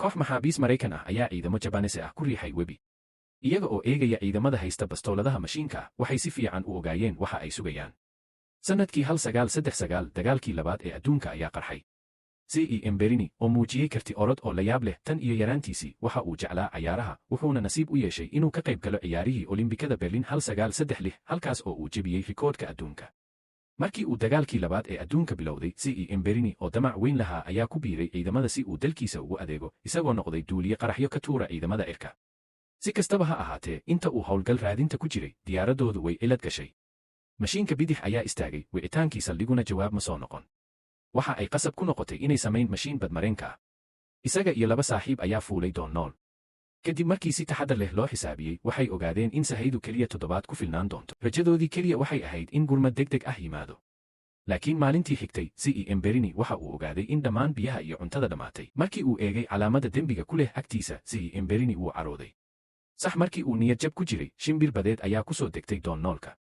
koox maxaabiis Maraykan ah ayaa ciidamo Jabaanese ah ku riixay webi. Iyaga oo eegaya ciidamada haysta bastooladaha mashiinka ah, waxay si fiican u ogaayeen waxa ay sugayaan. Sannadkii 1939 dagaalkii labaad ee adduunka ayaa qarxay. CEM Berini, oo muujiyey karti orod oo la yaab leh tan iyo yaraantiisii, waxa uu jeclaa cayaaraha, wuxuuna nasiib u yeeshay inuu ka qayb galo ciyaarihii Olimbikada Berlin 1936, halkaas oo uu jebiyey rikoodhka adduunka. Markii uu dagaalkii labaad ee adduunka bilowday, CEM Berini oo damac weyn lahaa ayaa ku biiray ciidamada si uu dalkiisa ugu adeego, isagoo noqday duuliye qaraxyo ka tuura ciidamada cirka. Si kastaba ha ahaatee, inta uu howlgal raadinta ku jiray, diyaaradoodu way cilad gashay. Mashiinka bidix ayaa istaagay, wicitaankii saldhiguna jawaab ma soo noqon. Waxa ay qasab ku noqotay inay samayn mashiin badmareenka ah. Isaga iyo 2 saaxiib ayaa fuulay doon nool. Kadib markii si taxadar leh loo xisaabiyey, waxay ogaadeen in sahaydu keliya 7 ku filnaan doonto. Rajadoodii keliya waxay ahayd in gurmad degdeg ah yimaado. Laakiin maalintii xigtay, CEM Berini waxa uu ogaaday in dhammaan biyaha iyo cuntada dhammaatay. Markii uu eegay calaamada dembiga ku leh agtiisa, CEM Berini wuu carooday. Sax markii uu niyad jab ku jiray, shimbir badeed ayaa ku soo degtay doon noolka.